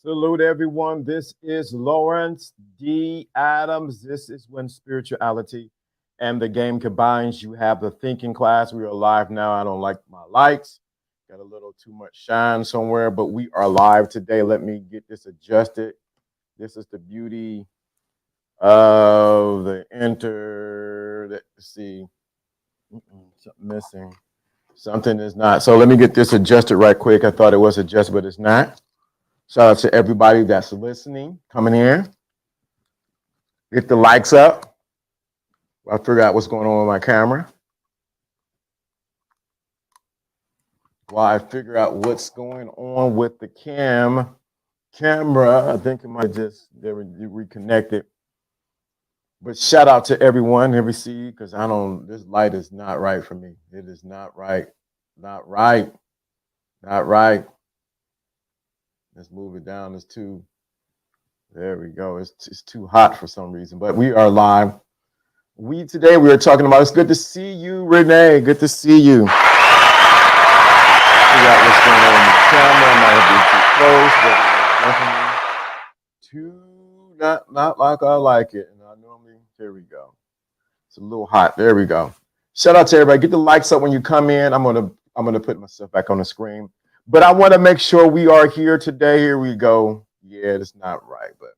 Salute everyone. This is Lawrence D. Adams. This is when spirituality and the game combines. You have the thinking class. We are live now. I don't like my lights. Got a little too much shine somewhere, but we are live today. Let me get this adjusted. This is the beauty of the Let's see. Something missing. Something is not. So let me get this adjusted right quick. I thought it was adjusted, but it's not. Shout out to everybody that's listening, coming here. Get the likes up. I'll figure out what's going on with my camera. While I figure out what's going on with the camera, I think it might just reconnect it. But shout out to everyone, every see, because this light is not right for me. It is not right. Not right. Not right. Let's move it down. It's too, there we go. It's too hot for some reason, but we are live. Today we are talking about, it's good to see you, Renee. Good to see you. Figure out what's going on with the camera. Might be too close, but definitely not like I like it. And I normally, here we go. It's a little hot. There we go. Shout out to everybody. Get the likes up when you come in. I'm gonna put myself back on the screen. But I want to make sure we are here today. Here we go. Yeah, it's not right, but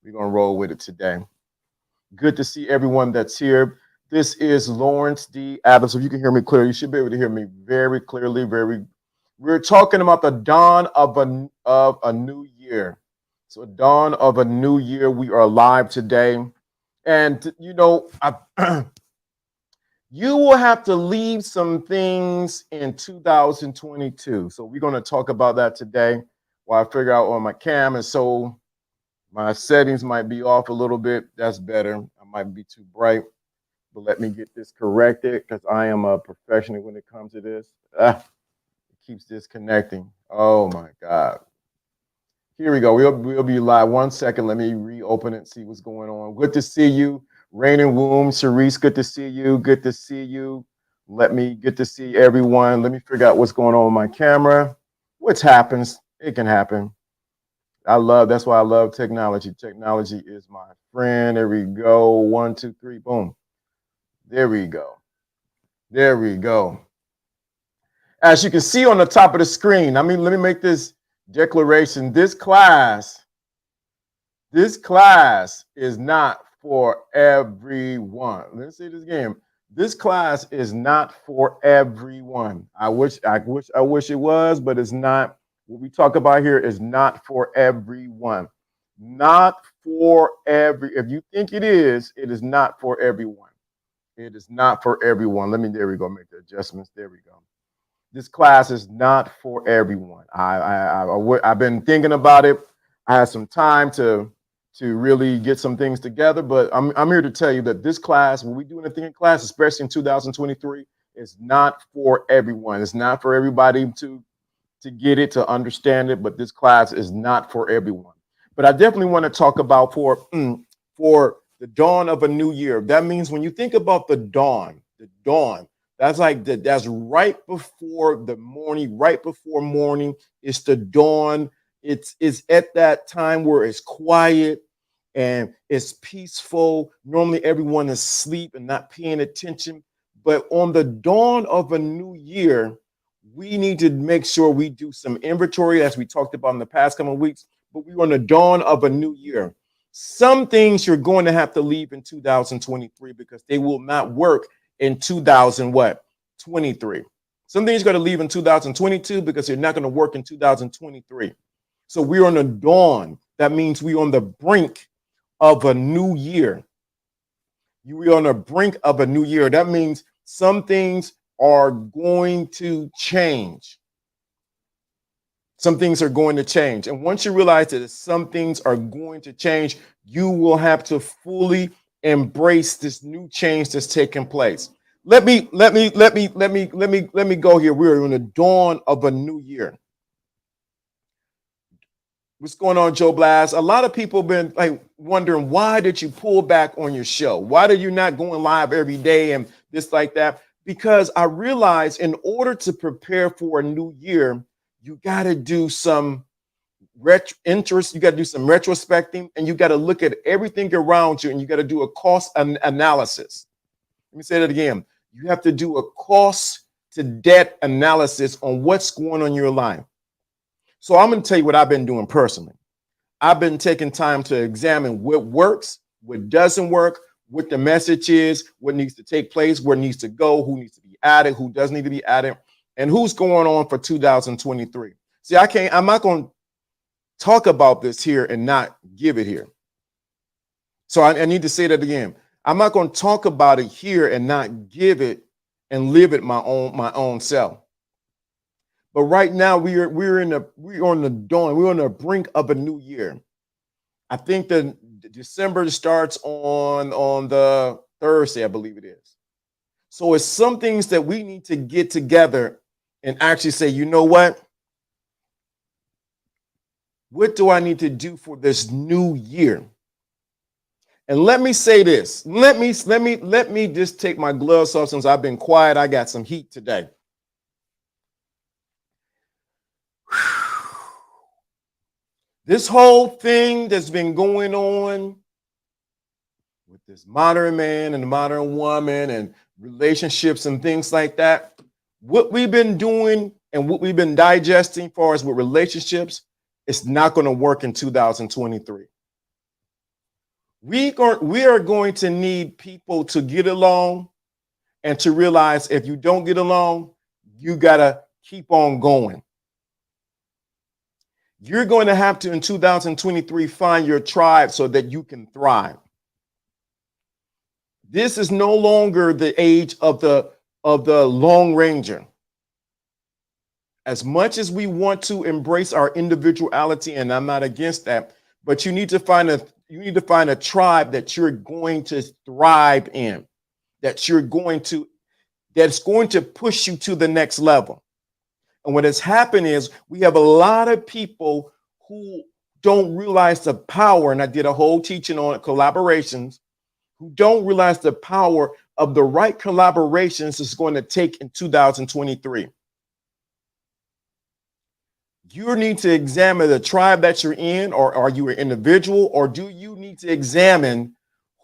we're going to roll with it today. Good to see everyone that's here. This is Lawrence D. Adams. If you can hear me clearly, you should be able to hear me very clearly. We're talking about the dawn of a new year. So dawn of a new year. We are live today. And, you will have to leave some things in 2022. So we're going to talk about that today while I figure out on my cam. And so my settings might be off a little bit. That's better. I might be too bright. But let me get this corrected because I am a professional when it comes to this. It keeps disconnecting. Oh, my God. Here we go. We'll be live. 1 second. Let me reopen it and see what's going on. Good to see you. Rain and Womb, Cerise, good to see you. Good to see you. Good to see everyone. Let me figure out what's going on with my camera. What happens? It can happen. That's why I love technology. Technology is my friend. There we go. 1, 2, 3, boom. There we go. There we go. As you can see on the top of the screen, let me make this declaration. This class is not for everyone. Let's say this again. This class is not for everyone. I wish it was, but it's not. What we talk about here is not for everyone. Not for every. If you think it is not for everyone. It is not for everyone. There we go. Make the adjustments. There we go. This class is not for everyone. I've been thinking about it. I had some time to really get some things together, but I'm here to tell you that this class, when we do anything in class, especially in 2023, is not for everyone. It's not for everybody to get it, to understand it, but this class is not for everyone. But I definitely want to talk about for the dawn of a new year. That means when you think about the dawn, that's like that's right before the morning, right before morning. It's the dawn. It's at that time where it's quiet and it's peaceful. Normally everyone is asleep and not paying attention. But on the dawn of a new year, we need to make sure we do some inventory, as we talked about in the past couple of weeks. But we're on the dawn of a new year. Some things you're going to have to leave in 2023 because they will not work in 2023. Some things got to leave in 2022 because they're not going to work in 2023. So we're on the dawn. That means we're on the brink of a new year. We're on the brink of a new year. That means some things are going to change. Some things are going to change. And once you realize that some things are going to change, you will have to fully embrace this new change that's taking place. Let me go here. We're in the dawn of a new year. What's going on, Joe Blast? A lot of people have been like wondering, why did you pull back on your show? Why did you not going live every day and this like that? Because I realized in order to prepare for a new year, you got to do some you got to do some retrospecting, and you got to look at everything around you, and you got to do a cost analysis. Let me say that again. You have to do a cost to debt analysis on what's going on in your life. So I'm going to tell you what I've been doing personally. I've been taking time to examine what works, what doesn't work, what the message is, what needs to take place, where it needs to go, who needs to be added, who doesn't need to be added, and who's going on for 2023. See, I'm not going to talk about this here and not give it here. So I need to say that again. I'm not going to talk about it here and not give it and live it my own self. But right now we're on the dawn. We're on the brink of a new year. I think that December starts on the Thursday, I believe it is. So it's some things that we need to get together and actually say, you know what? What do I need to do for this new year? And let me say this. Let me just take my gloves off since I've been quiet. I got some heat today. This whole thing that's been going on with this modern man and the modern woman and relationships and things like that, what we've been doing and what we've been digesting as far as with relationships, it's not going to work in 2023. We are going to need people to get along and to realize if you don't get along, you got to keep on going. You're going to have to, in 2023, find your tribe so that you can thrive. This is no longer the age of the Lone Ranger. As much as we want to embrace our individuality, and I'm not against that, but you need to find a tribe that you're going to thrive in, that's going to push you to the next level. And what has happened is we have a lot of people who don't realize the power, and I did a whole teaching on collaborations, who don't realize the power of the right collaborations is going to take in 2023. You need to examine the tribe that you're in, or are you an individual, or do you need to examine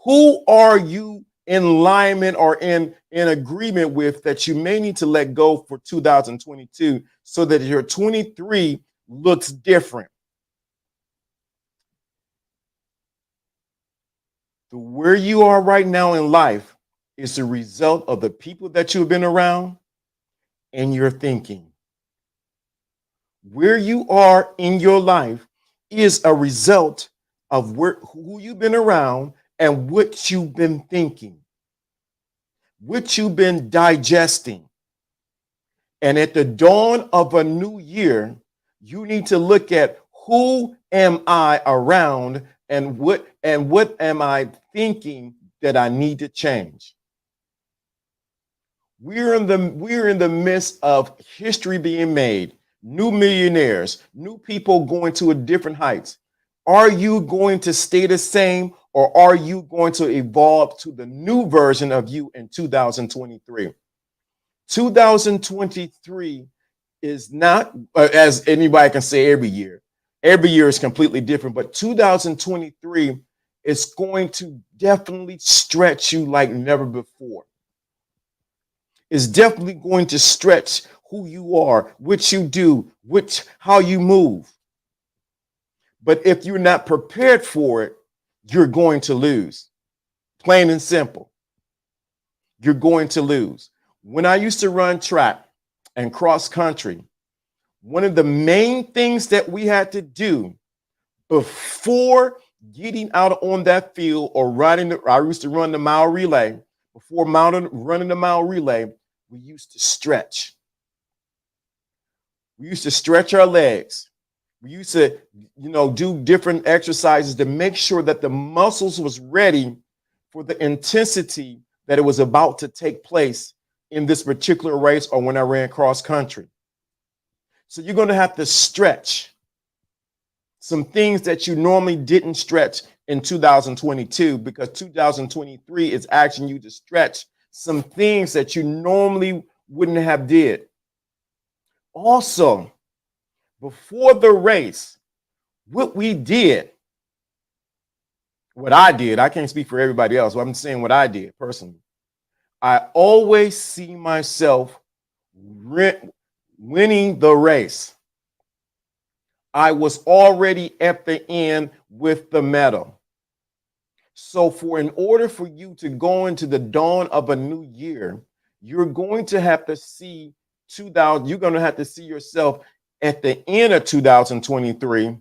who are you in alignment or in agreement with that you may need to let go for 2022 so that your 23 looks different. Where you are right now in life is a result of the people that you've been around and your thinking. Where you are in your life is a result of who you've been around and what you've been thinking, what you've been digesting. And at the dawn of a new year, you need to look at who am I around and what am I thinking that I need to change. We're in the midst of history being made, new millionaires, new people going to a different heights. Are you going to stay the same or are you going to evolve to the new version of you in 2023? 2023 is not, as anybody can say every year. Every year is completely different, but 2023 is going to definitely stretch you like never before. It's definitely going to stretch who you are, what you do, how you move. But if you're not prepared for it, you're going to lose. Plain and simple. You're going to lose. When I used to run track and cross country, one of the main things that we had to do before getting out on that field or I used to run the mile relay. Before running the mile relay, we used to stretch. We used to stretch our legs. We used to, do different exercises to make sure that the muscles was ready for the intensity that it was about to take place in this particular race or when I ran cross country. So you're going to have to stretch some things that you normally didn't stretch in 2022 because 2023 is asking you to stretch some things that you normally wouldn't have did. Also, before the race, what I did, I can't speak for everybody else, but I'm saying what I did personally. I always see myself winning the race. I was already at the end with the medal. So in order for you to go into the dawn of a new year, you're going to have to see you're going to have to see yourself at the end of 2023,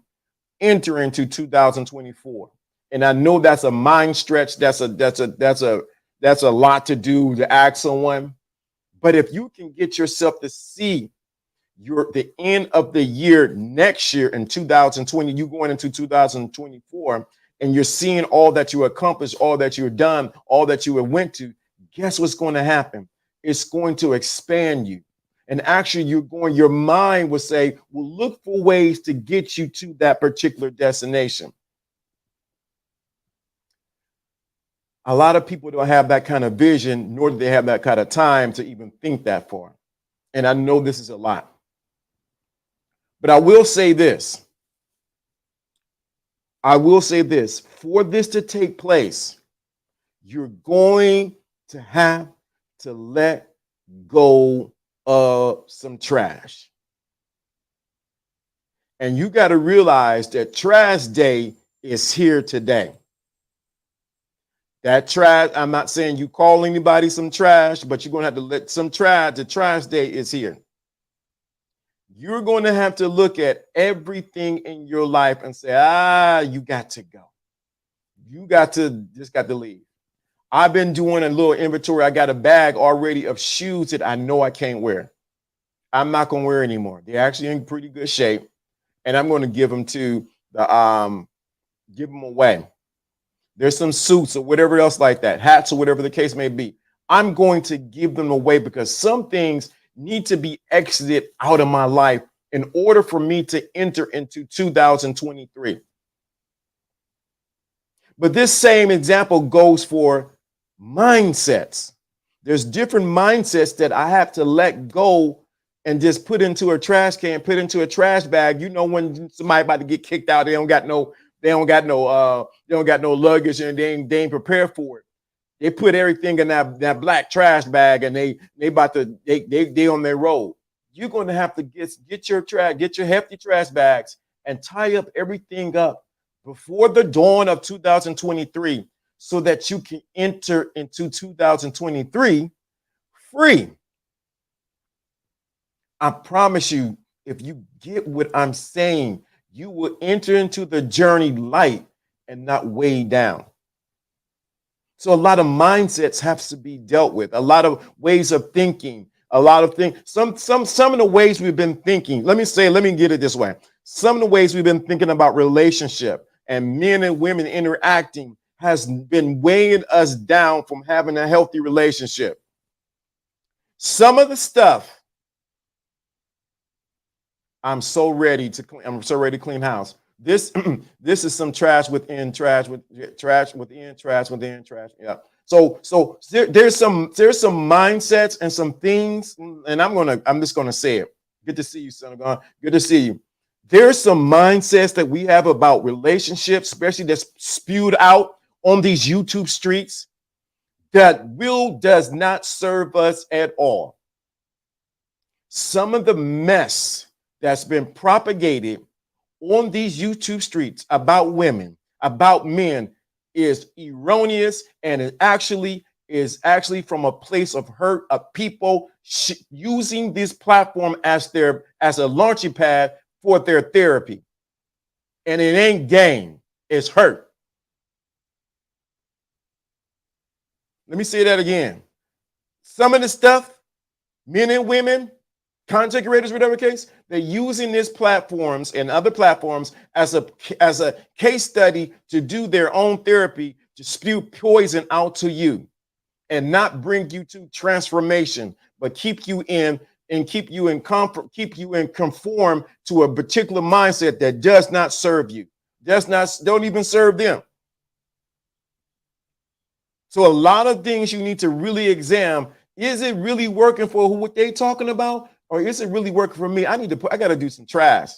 enter into 2024. And I know that's a mind stretch. That's a lot to do to ask someone. But if you can get yourself to see the end of the year next year in 2020, you going into 2024, and you're seeing all that you accomplished, all that you've done, all that you went to, guess what's going to happen? It's going to expand you. And actually, your mind will say, well, look for ways to get you to that particular destination. A lot of people don't have that kind of vision, nor do they have that kind of time to even think that far. And I know this is a lot. But I will say this. For this to take place, you're going to have to let go of some trash. And you got to realize that trash day is here today. That trash, I'm not saying you call anybody some trash, but you're going to have to let some trash, the trash day is here. You're going to have to look at everything in your life and say, you got to go. You got to leave. I've been doing a little inventory. I got a bag already of shoes that I know I can't wear. I'm not going to wear anymore. They're actually in pretty good shape. And I'm going to give them away. There's some suits or whatever else like that, hats or whatever the case may be. I'm going to give them away because some things need to be exited out of my life in order for me to enter into 2023. But this same example goes for mindsets. There's different mindsets that I have to let go and just put into a trash can, put into a trash bag. You know, when somebody about to get kicked out, they don't got no luggage and they ain't prepared for it. They put everything in that black trash bag and they on their road. You're going to have to get your hefty trash bags and tie up everything up before the dawn of 2023. so that you can enter into 2023 free. I promise you, if you get what I'm saying, you will enter into the journey light and not weighed down. So a lot of mindsets have to be dealt with, a lot of ways of thinking, a lot of things. Some of the ways we've been thinking, let me get it this way. Some of the ways we've been thinking about relationship and men and women interacting has been weighing us down from having a healthy relationship. Some of the stuff I'm so ready to clean house. This this is some trash within, trash within, trash within. Yeah. So there's some mindsets and some things, and I'm just gonna say it. Good to see you, son of God. Good to see you. There's some mindsets that we have about relationships, especially that's spewed out on these YouTube streets, that does not serve us at all. Some of the mess that's been propagated on these YouTube streets about women, about men, is erroneous, and it is actually from a place of hurt of people using this platform as a launching pad for their therapy. And it ain't game, it's hurt. Let me say that again. Some of the stuff, men and women, content creators, whatever case, they're using these platforms and other platforms as a case study to do their own therapy, to spew poison out to you and not bring you to transformation, but keep you in comfort, keep you in conform to a particular mindset that does not serve you, don't even serve them. So a lot of things you need to really examine. Is it really working for what they talking about? Or is it really working for me? I got to do some trash.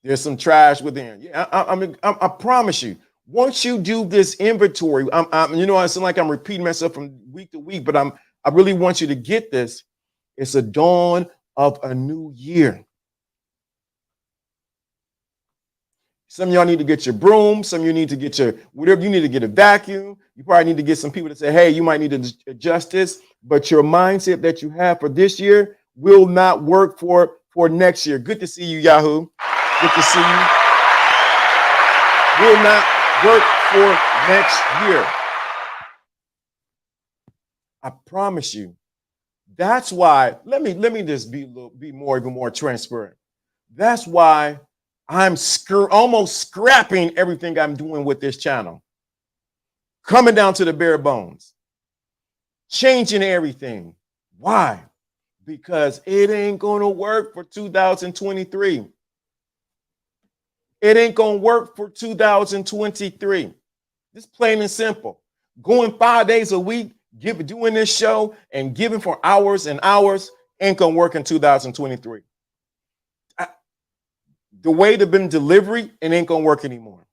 There's some trash within. Yeah, I promise you. Once you do this inventory, I sound like I'm repeating myself from week to week, but I really want you to get this. It's a dawn of a new year. Some of y'all need to get your broom. Some of you need to get whatever you need to get a vacuum. You probably need to get some people to say, hey, you might need to adjust this. But your mindset that you have for this year will not work for next year. Good to see you, Yahoo. Good to see you. Will not work for next year. I promise you. That's why, let me just be even more transparent. That's why I'm almost scrapping everything I'm doing with this channel. Coming down to the bare bones. Changing everything. Why? Because it ain't going to work for 2023. It ain't going to work for 2023. Just plain and simple. Going 5 days a week, doing this show and giving for hours and hours ain't going to work in 2023. The way they've been delivery, it ain't going to work anymore.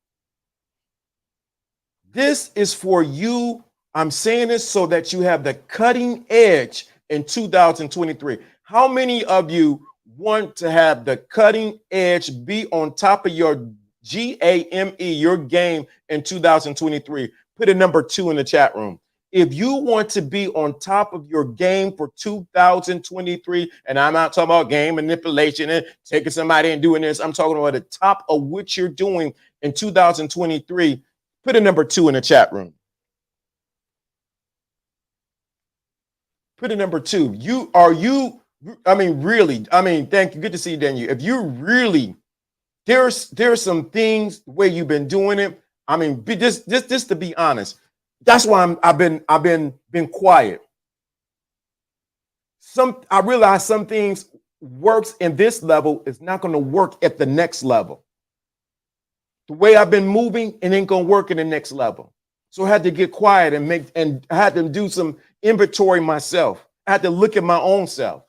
This is for you. I'm saying this so that you have the cutting edge in 2023. How many of you want to have the cutting edge, be on top of your GAME, your game in 2023? Put a number 2 in the chat room. If you want to be on top of your game for 2023, and I'm not talking about game manipulation and taking somebody and doing this, I'm talking about the top of what you're doing in 2023, put a number 2 in the chat room. Put a number 2. Thank you. Good to see you, Daniel. If you really, there's some things the way you've been doing it. Just to be honest, that's why I've been quiet. I realize some things works in this level is not going to work at the next level. The way I've been moving, it ain't going to work in the next level. So I had to get quiet and I had to do some inventory myself. I had to look at my own self.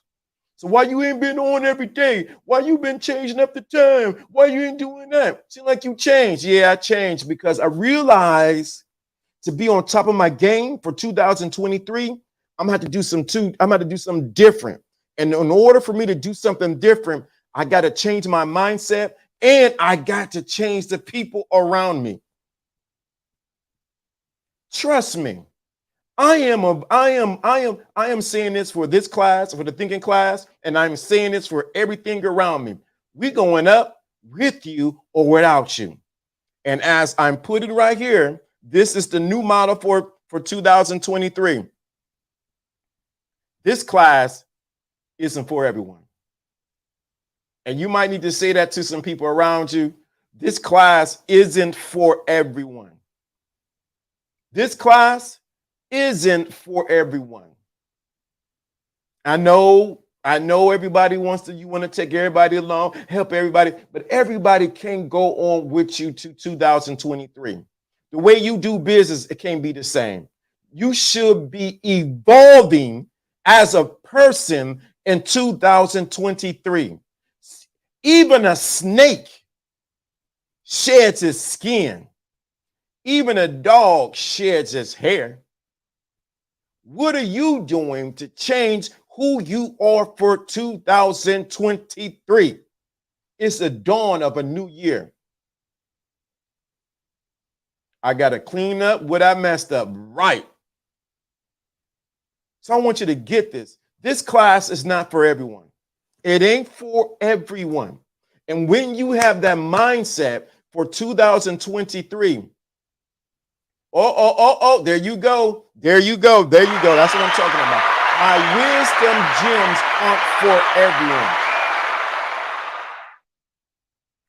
So why you ain't been on every day? Why you been changing up the time? Why you ain't doing that? Seem like you changed. Yeah, I changed because I realized to be on top of my game for 2023, I'm gonna have to do something different. And in order for me to do something different, I got to change my mindset and I got to change the people around me. Trust me. I am saying this for this class, for the thinking class, and I'm saying this for everything around me. We're going up with you or without you. And as I'm putting right here, this is the new model for 2023. This class isn't for everyone. And you might need to say that to some people around you. This class isn't for everyone. This class isn't for everyone. I know everybody wants to, you want to take everybody along, help everybody, but everybody can't go on with you to 2023. The way you do business, it can't be the same. You should be evolving as a person in 2023. Even a snake sheds his skin. Even a dog sheds its hair. What are you doing to change who you are for 2023? It's the dawn of a new year. I got to clean up what I messed up right. So I want you to get this. This class is not for everyone. It ain't for everyone. And when you have that mindset for 2023, there you go. There you go. There you go. That's what I'm talking about. My wisdom gems aren't for everyone.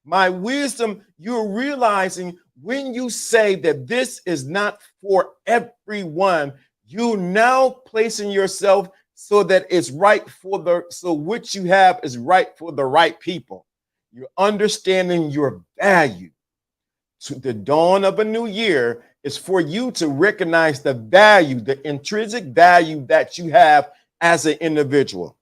My wisdom, you're realizing when you say that this is not for everyone, you now placing yourself so that it's right so what you have is right for the right people. You're understanding your value. To the dawn of a new year is for you to recognize the value, the intrinsic value that you have as an individual.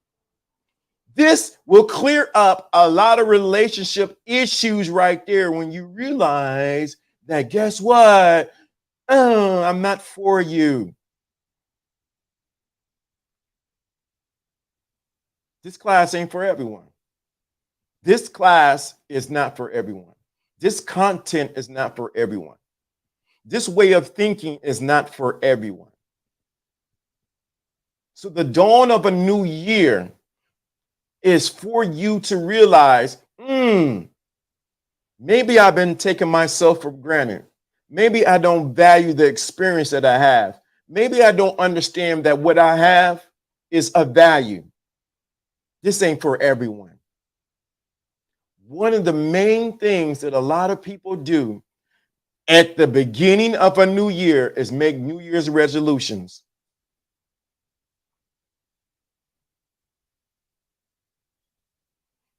This will clear up a lot of relationship issues right there when you realize that, guess what? I'm not for you. This class ain't for everyone. This class is not for everyone. This content is not for everyone. This way of thinking is not for everyone. So the dawn of a new year is for you to realize, maybe I've been taking myself for granted. Maybe I don't value the experience that I have. Maybe I don't understand that what I have is of value. This ain't for everyone. One of the main things that a lot of people do at the beginning of a new year is make New Year's resolutions.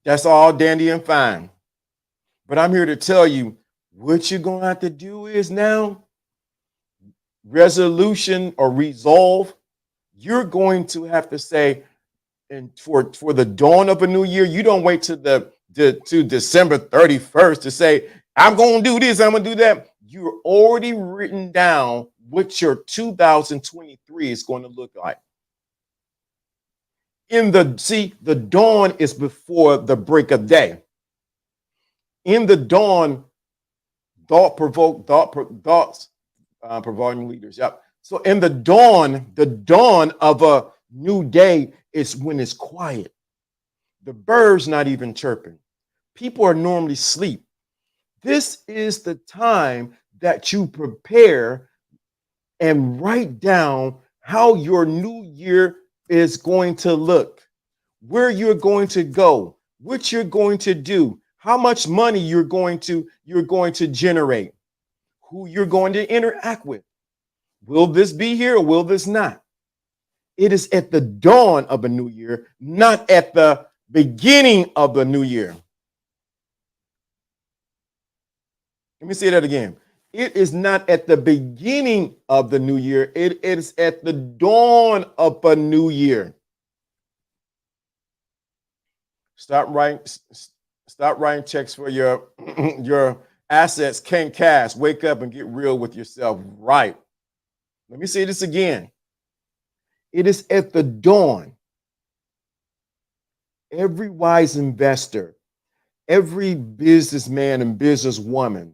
That's all dandy and fine. But I'm here to tell you what you're going to have to do is now resolution or resolve. You're going to have to say, and for the dawn of a new year, you don't wait to December 31st to say, I'm going to do this, I'm going to do that. You're already written down what your 2023 is going to look like. The dawn is before the break of day. In the dawn, thoughts provoking leaders. Yep. So in the dawn of a new day is when it's quiet. The birds not even chirping. People are normally asleep. This is the time that you prepare and write down how your new year is going to look, where you're going to go, what you're going to do, how much money you're going to generate, who you're going to interact with. Will this be here or will this not? It is at the dawn of a new year, not at the beginning of the new year. Let me say that again. It is not at the beginning of the new year. It is at the dawn of a new year. Stop writing checks for your your assets can't cash. Wake up and get real with yourself. Right. Let me say this again. It is at the dawn. Every wise investor, every businessman and businesswoman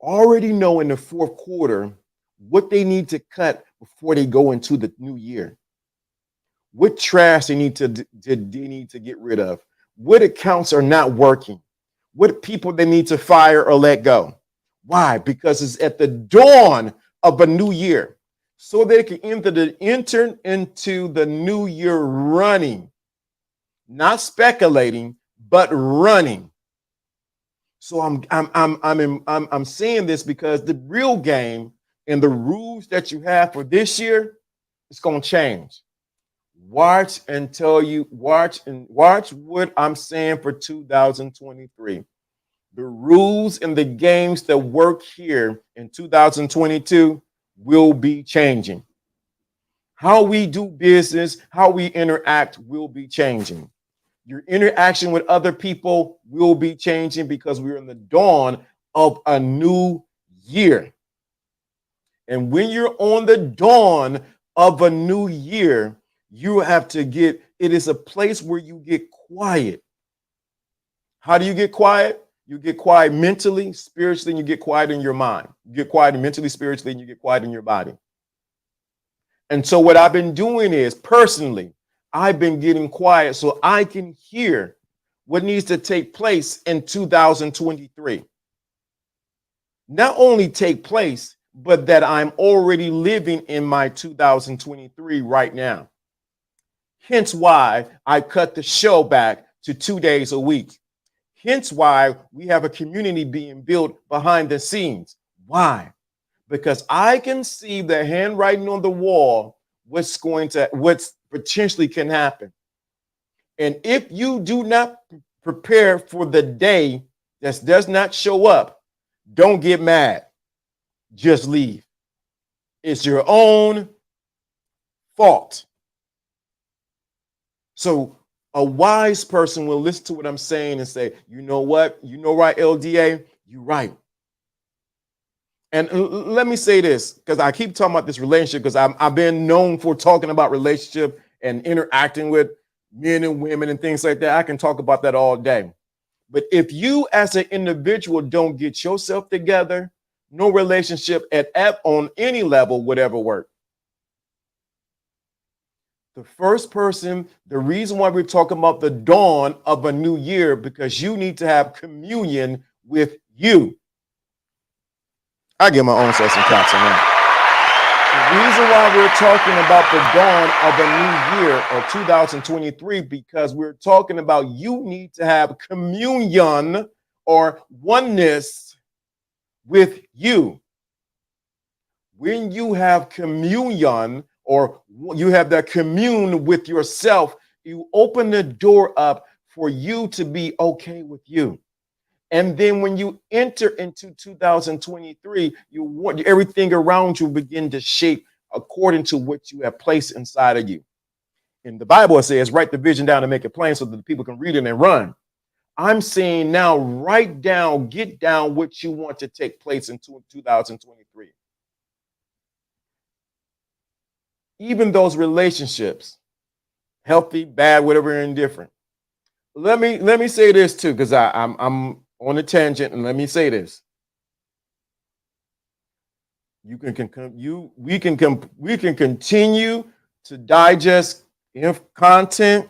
already know in the fourth quarter what they need to cut before they go into the new year, what trash they need to get rid of, what accounts are not working, what people they need to fire or let go. Why? Because it's at the dawn of a new year, so they can enter into the new year running, not speculating, but running. So I'm saying this because the real game and the rules that you have for this year is going to change. Watch what I'm saying for 2023. The rules and the games that work here in 2022 will be changing. How we do business, how we interact will be changing. Your interaction with other people will be changing because we're in the dawn of a new year. And when you're on the dawn of a new year, you have to it is a place where you get quiet. How do you get quiet? You get quiet mentally, spiritually, and you get quiet in your mind. You get quiet mentally, spiritually, and you get quiet in your body. And so what I've been doing is, personally, I've been getting quiet so I can hear what needs to take place in 2023. Not only take place, but that I'm already living in my 2023 right now. Hence why I cut the show back to 2 days a week. Hence why we have a community being built behind the scenes. Why? Because I can see the handwriting on the wall, what's potentially can happen. And if you do not prepare for the day that does not show up, don't get mad. Just leave. It's your own fault. So a wise person will listen to what I'm saying and say, you know what? You know, right, LDA? You're right. And let me say this, because I keep talking about this relationship, because I've been known for talking about relationship and interacting with men and women and things like that. I can talk about that all day. But if you as an individual don't get yourself together, no relationship on any level would ever work. The first person, the reason why we're talking about the dawn of a new year, because you need to have communion with you. I give my own self some claps on that. The reason why we're talking about the dawn of a new year or 2023, because we're talking about you need to have communion or oneness with you. When you have communion or you have that commune with yourself, you open the door up for you to be okay with you. And then when you enter into 2023, you want everything around you begin to shape according to what you have placed inside of you. In the Bible, it says, write the vision down and make it plain so that the people can read it and run. I'm saying now, write down, get down what you want to take place in 2023. Even those relationships, healthy, bad, whatever, indifferent. Let me say this too, because I'm on a tangent, and let me say this: we can continue to digest content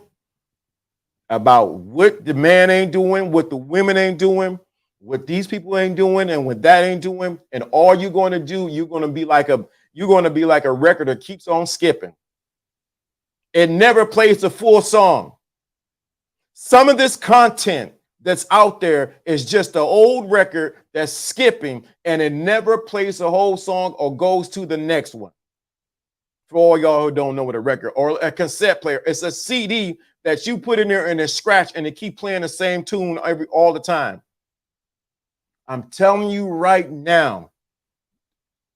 about what the man ain't doing, what the women ain't doing, what these people ain't doing, and what that ain't doing, and all you're going to do, you're going to be like a record that keeps on skipping. It never plays the full song. Some of this content that's out there is just an old record that's skipping, and it never plays the whole song or goes to the next one. For all y'all who don't know what a record or a cassette player, it's a CD that you put in there and it's scratch and it keep playing the same tune all the time. I'm telling you right now,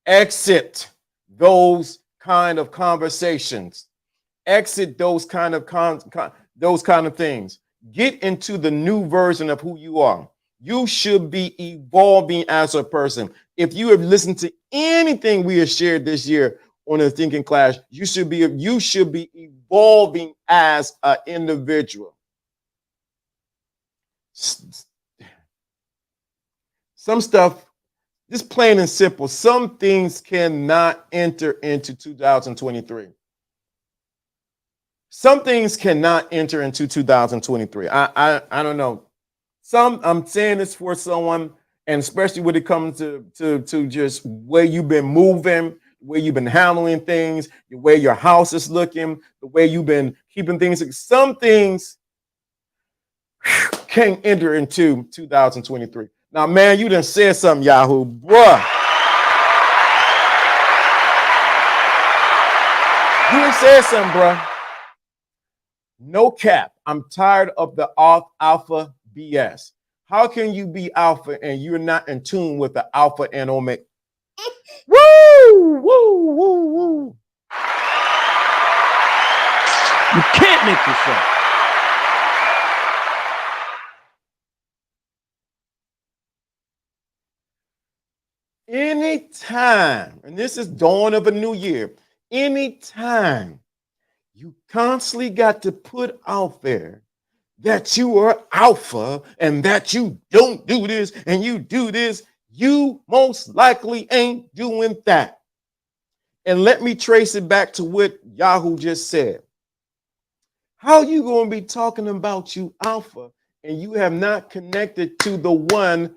exit those kind of conversations. Exit those kind of things. Get into the new version of who you are. You should be evolving as a person. If you have listened to anything we have shared this year on the Thinking Clash, you should be evolving as an individual. Some stuff Just plain and simple. Some things cannot enter into 2023. Some things cannot enter into 2023. I don't know. I'm saying this for someone, and especially when it comes to just where you've been moving, where you've been handling things, the way your house is looking, the way you've been keeping things. Some things can't enter into 2023. Now, man, you done said something, Yahoo, bruh. You done said something, bruh. No cap. I'm tired of the alpha BS. How can you be alpha and you're not in tune with the alpha and omega? Woo! Woo! Woo! Woo! You can't make this up. Anytime, and this is dawn of a new year, anytime you constantly got to put out there that you are alpha and that you don't do this and you do this, you most likely ain't doing that. And let me trace it back to what Yahoo just said. How you going to be talking about you alpha and you have not connected to the one,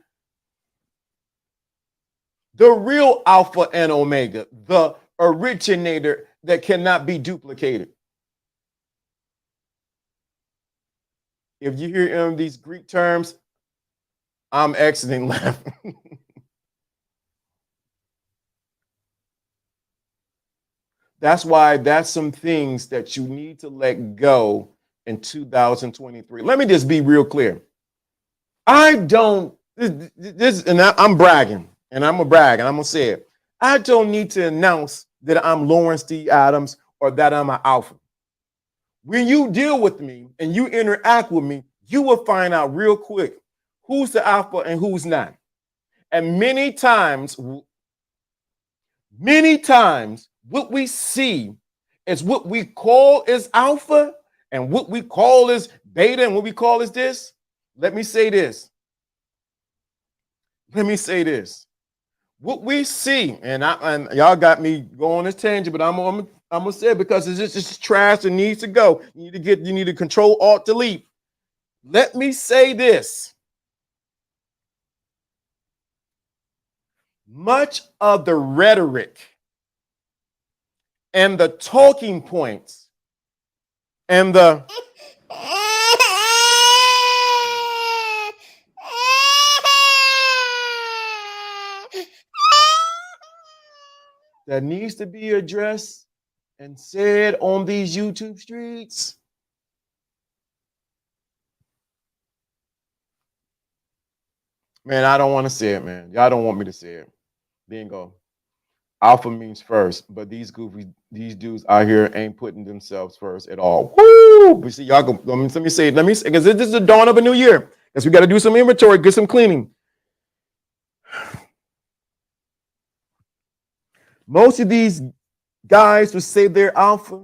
the real alpha and omega, the originator that cannot be duplicated? If you hear these Greek terms, I'm exiting laughing. That's why that's some things that you need to let go in 2023. Let me just be real clear. I don't, and I'm bragging, and I'm going to brag, and I'm going to say it. I don't need to announce that I'm Lawrence D. Adams or that I'm an alpha. When you deal with me and you interact with me, you will find out real quick who's the alpha and who's not. And many times, what we see is what we call is alpha and what we call is beta and what we call is this. Let me say this. What we see, and y'all got me going on this tangent, but I'm gonna say it because it's just trash that needs to go. You need to control alt delete. Let me say this. Much of the rhetoric and the talking points and the that needs to be addressed and said on these YouTube streets, man, I don't want to say it, man. Y'all don't want me to say it. Bingo. Alpha means first, but these dudes out here ain't putting themselves first at all. Woo! But see, y'all go. Let me say, because this is the dawn of a new year. Because we got to do some inventory, get some cleaning. Most of these guys who say they're alpha,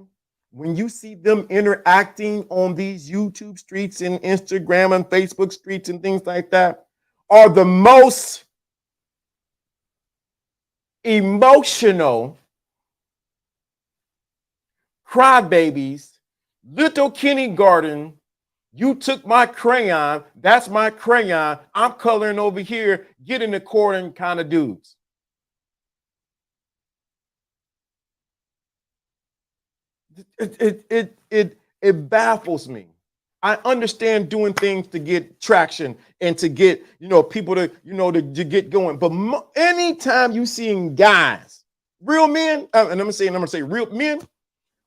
when you see them interacting on these YouTube streets and Instagram and Facebook streets and things like that, are the most emotional crybabies, little kindergarten. You took my crayon, that's my crayon, I'm coloring over here, get in the corner kind of dudes. It baffles me. I understand doing things to get traction and to get, people to, to get going. But anytime you seeing guys, real men, and I'm gonna say real men,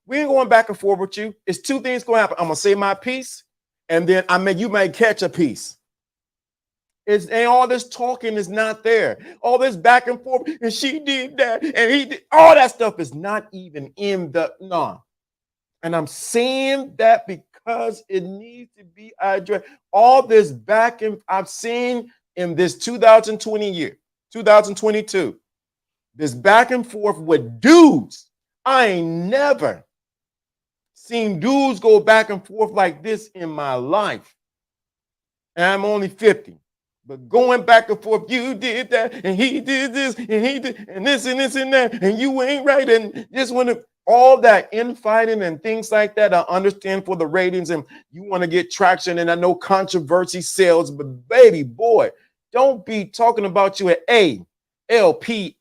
we ain't going back and forth with you. It's two things gonna happen. I'm gonna say my piece, and then you may catch a piece. And all this talking is not there. All this back and forth, and she did that, and he did. All that stuff is not even in the no. And I'm saying that because it needs to be addressed. All this back and I've seen in this 2022, this back and forth with dudes. I ain't never seen dudes go back and forth like this in my life. And I'm only 50. But going back and forth, you did that, and he did this, and he did, and this, and this, and that, and you ain't right, and just want to all that infighting and things like that. I understand for the ratings, and you want to get traction, and I know controversy sells, but baby boy, don't be talking about you at ALPHA,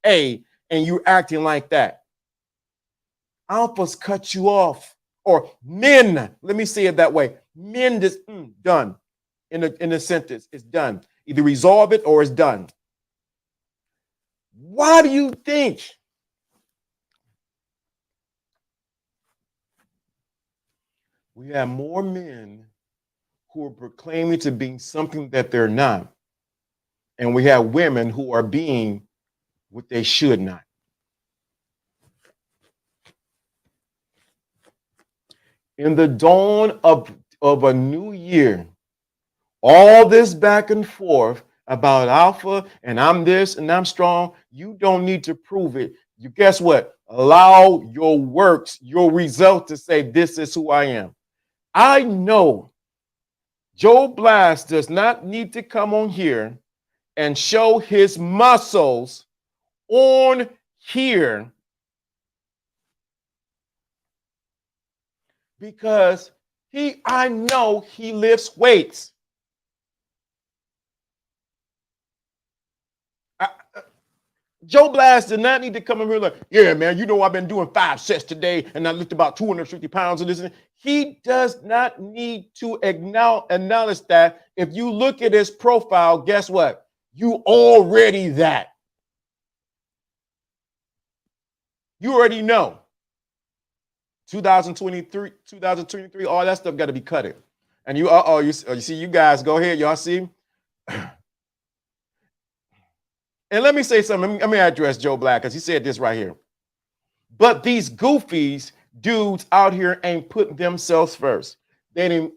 and you acting like that. Alphas cut you off, or men. Let me say it that way. Men just done. In a sentence, it's done. Either resolve it or it's done. Why do you think we have more men who are proclaiming to be something that they're not, and we have women who are being what they should not? In the dawn of a new year, all this back and forth about alpha and I'm this and I'm strong, you don't need to prove it. You guess what? Allow your works, your result to say this is who I am. I know Joe Blast does not need to come on here and show his muscles on here because I know he lifts weights. Joe Blast did not need to come in here like, yeah, man, you know, I've been doing 5 sets today and I lifted about 250 pounds of this. He does not need to acknowledge that. If you look at his profile, guess what? You already that. You already know. 2023, all that stuff got to be cut it. And you see, you guys, go ahead, y'all see? And let me say something. Let me address Joe Black because he said this right here. But these goofies, dudes out here ain't putting themselves first. They didn't.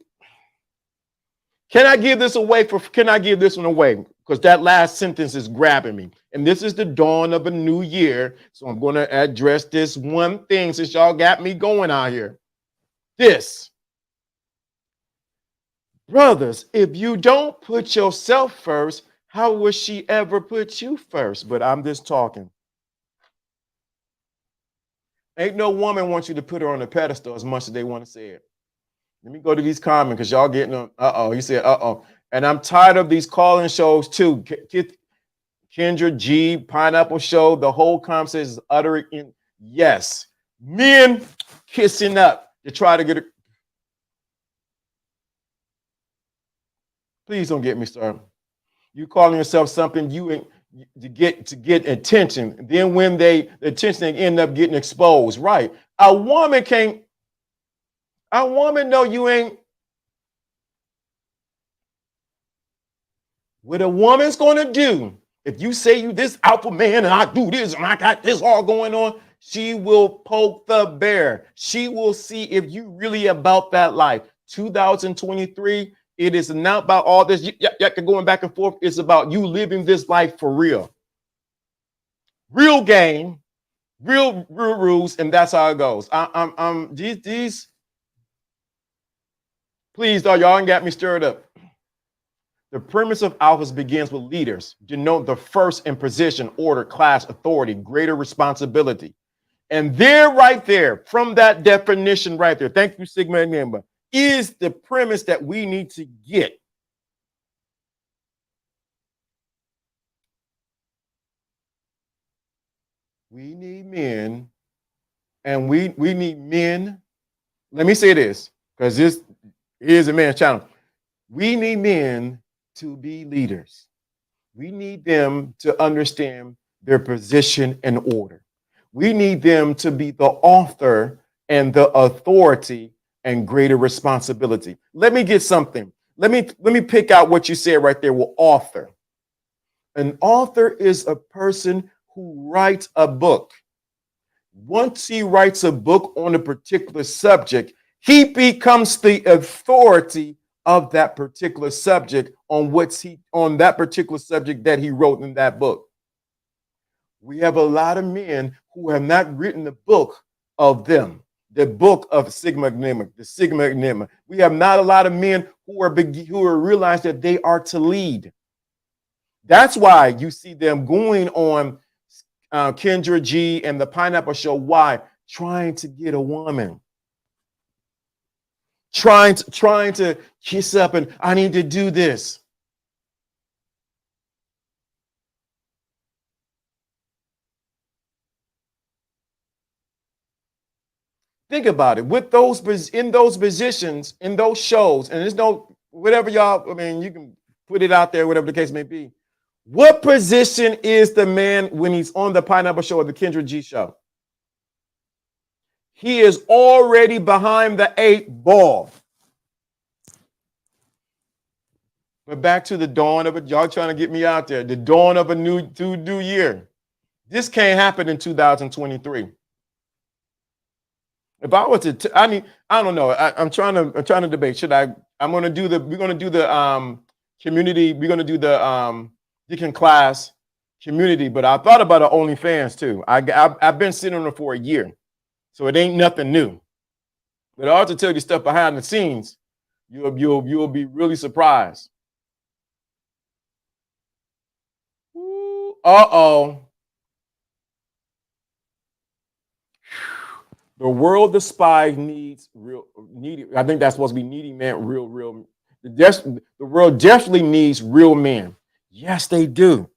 Can I give this away? Can I give this one away? Because that last sentence is grabbing me. And this is the dawn of a new year. So I'm going to address this one thing since y'all got me going out here. This. Brothers, if you don't put yourself first, how will she ever put you first? But I'm just talking. Ain't no woman wants you to put her on a pedestal as much as they want to say it. Let me go to these comments because y'all getting them. He said, And I'm tired of these calling shows too. Kendra G, Pineapple Show, the whole conversation is uttering. Yes, men kissing up to try to get it. Please don't get me started. You calling yourself something you ain't to get attention. Then when the attention they end up getting exposed, right? A woman know you ain't. What a woman's gonna do if you say you this alpha man and I do this and I got this all going on, she will poke the bear. She will see if you really about that life. 2023. It is not about all this going back and forth. It's about you living this life for real. Real game, real rules, and that's how it goes. These please, though, y'all ain't got me stirred up. The premise of alphas begins with leaders, denote the first in position, order, class, authority, greater responsibility. And there, right there, from that definition right there, thank you, Sigma and Gamma, is the premise that we need to get. We need men, and we need men. Let me say this, because this is a man's channel. We need men to be leaders. We need them to understand their position and order. We need them to be the author and the authority and greater responsibility. Let me get something. Let me pick out what you said right there with author. An author is a person who writes a book. Once he writes a book on a particular subject, he becomes the authority of that particular subject on that particular subject that he wrote in that book. We have a lot of men who have not written the book of them. the book of Sigma Enigma, the Sigma Enigma. We have not a lot of men who are realize that they are to lead. That's why you see them going on Kendra G and the Pineapple Show. Why? Trying to get a woman. Trying to kiss up and I need to do this. Think about it. With those in those positions, in those shows, and there's no whatever y'all, I mean, you can put it out there, whatever the case may be. What position is the man when he's on the Pineapple Show or the Kendra G Show? He is already behind the 8 ball. But back to the dawn of it, y'all trying to get me out there. The dawn of a new year. This can't happen in 2023. If I was to, I don't know. I'm trying to debate. Should I? We're going to do the community. We're going to do the Deacon class community. But I thought about the OnlyFans too. I've been sitting on it for a year, so it ain't nothing new. But I ought to tell you stuff behind the scenes. You'll be really surprised. Uh-oh. The world the spy needs needy. I think that's supposed to be needy man, real. The world definitely needs real men. Yes, they do.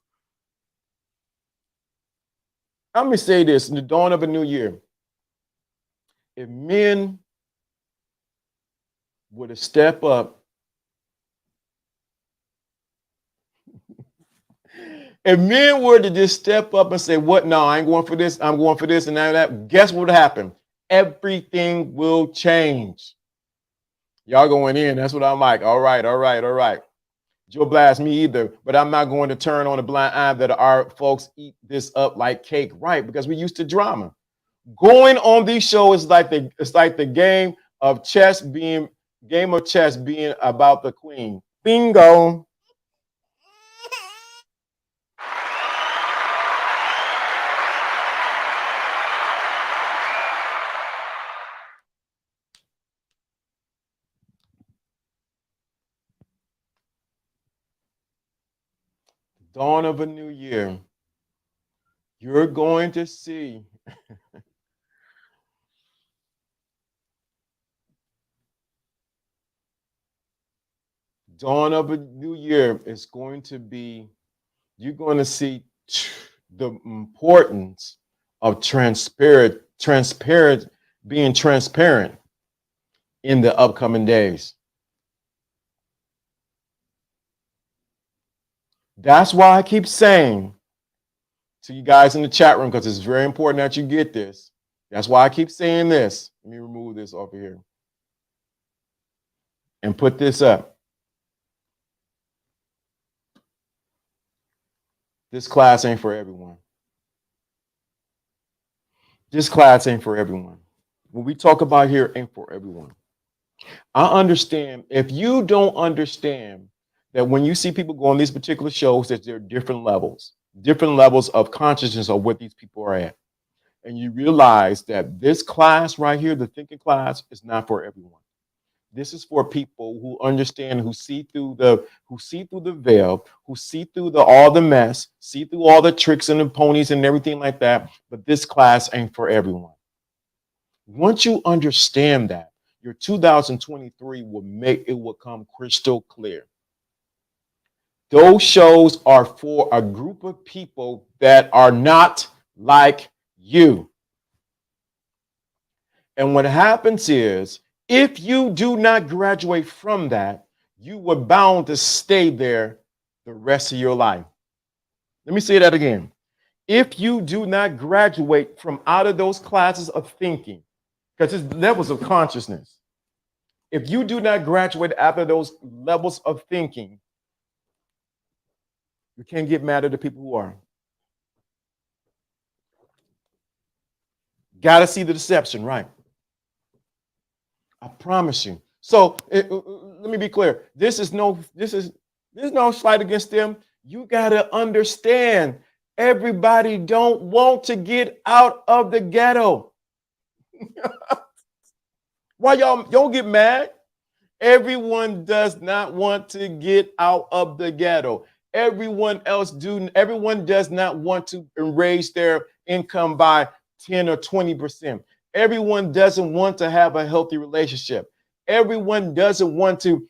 Let me say this in the dawn of a new year. If men were to step up, if men were to just step up and say, what? No, I ain't going for this. I'm going for this and that. Guess what would happen? Everything will change. Y'all going in. That's what I'm like. All right. Joe blast me either, but I'm not going to turn on a blind eye that our folks eat this up like cake, right? Because we're used to drama. Going on these shows is like the game of chess being about the queen. Bingo. Dawn of a new year, you're going to see dawn of a new year is going to be, you're going to see the importance of being transparent in the upcoming days. That's why I keep saying to you guys in the chat room, because it's very important that you get this. That's why I keep saying this. Let me remove this off of here and put this up. This class ain't for everyone. This class ain't for everyone. What we talk about here ain't for everyone. I understand. If you don't understand that when you see people go on these particular shows, that there are different levels of consciousness of what these people are at. And you realize that this class right here, the thinking class, is not for everyone. This is for people who understand, who see through the veil, who see through all the mess, see through all the tricks and the ponies and everything like that. But this class ain't for everyone. Once you understand that, your 2023 will come crystal clear. Those shows are for a group of people that are not like you. And what happens is, if you do not graduate from that, you were bound to stay there the rest of your life. Let me say that again. If you do not graduate from out of those classes of thinking, because it's levels of consciousness, if you do not graduate after those levels of thinking, you can't get mad at the people who are. Got to see the deception, right? I promise you. So let me be clear. This is no slight against them. You got to understand, everybody don't want to get out of the ghetto. Why y'all don't get mad? Everyone does not want to get out of the ghetto. Everyone does not want to raise their income by 10 or 20%. Everyone doesn't want to have a healthy relationship. Everyone doesn't want to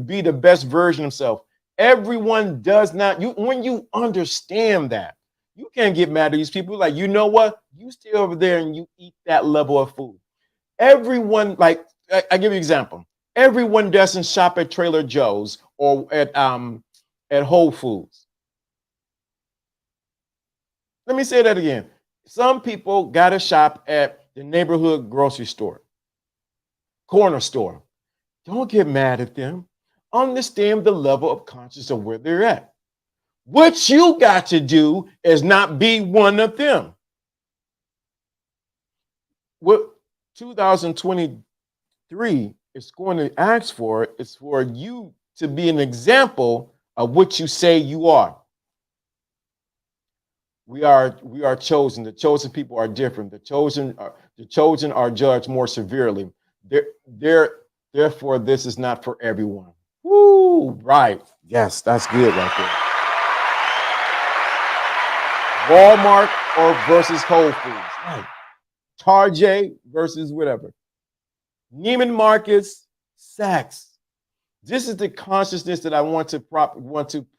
be the best version of himself. Everyone does not. When you understand that, you can't get mad at these people. Like, you know what? You stay over there and you eat that level of food. Everyone, like, I give you an example. Everyone doesn't shop at Trader Joe's or at Whole Foods. Let me say that again. Some people gotta shop at the neighborhood grocery store, corner store. Don't get mad at them. Understand the level of consciousness of where they're at. What you got to do is not be one of them. What 2023 is going to ask for is for you to be an example of what you say you are. We are chosen. The chosen people are different. The chosen are judged more severely. Therefore, this is not for everyone. Woo! Right. Yes, that's good right there. Walmart versus Whole Foods. Right. Target versus whatever. Neiman Marcus, Saks. This is the consciousness that I want to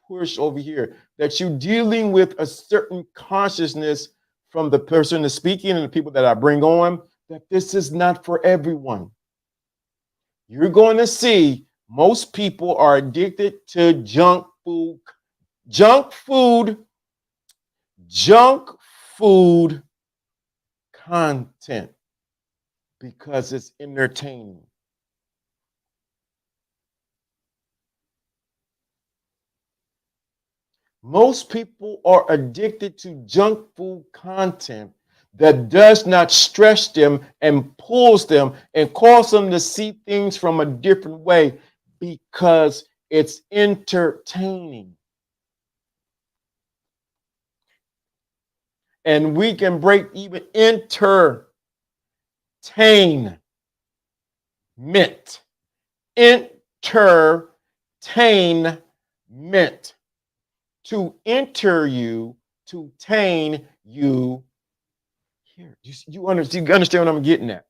push over here. That you're dealing with a certain consciousness from the person that's speaking and the people that I bring on. That this is not for everyone. You're going to see most people are addicted to junk food content because it's entertaining. Most people are addicted to junk food content that does not stretch them and pulls them and cause them to see things from a different way because it's entertaining. And we can break even entertainment. Entertainment. To enter you, to tame you. Here, you understand what I'm getting at.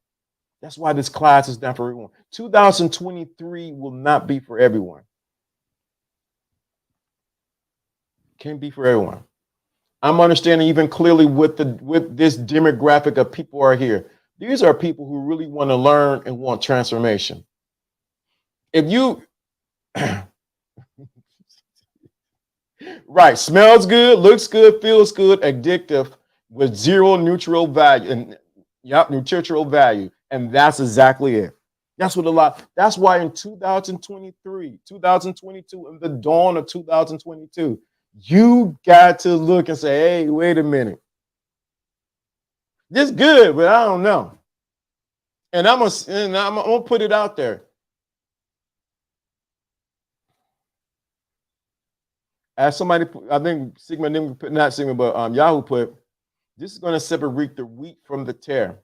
That's why this class is not for everyone. 2023 will not be for everyone. Can't be for everyone. I'm understanding even clearly with this demographic of people are here. These are people who really want to learn and want transformation. If you right, smells good, looks good, feels good, addictive with zero neutral value and nutritional value. And that's exactly it. That's why in 2023, 2022, in the dawn of 2022, you got to look and say, hey, wait a minute. This good, but I don't know. And I'm gonna put it out there. As somebody, I think not Sigma, but Yahoo put, this is going to separate the wheat from the tare.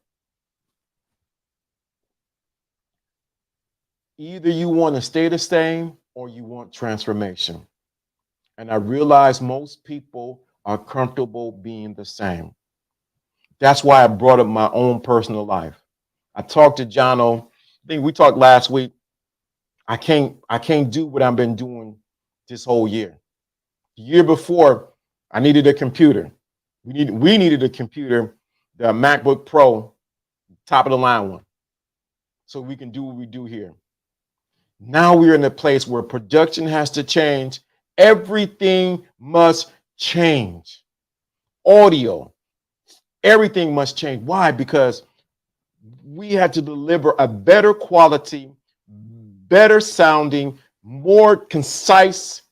Either you want to stay the same or you want transformation. And I realize most people are comfortable being the same. That's why I brought up my own personal life. I talked to Jono. I think we talked last week. I can't do what I've been doing this whole year. The year before, I needed a computer. We needed a computer, the MacBook Pro, top of the line one, so we can do what we do here. Now we're in a place where production has to change. Everything must change. Audio, everything must change. Why? Because we had to deliver a better quality, better sounding, more concise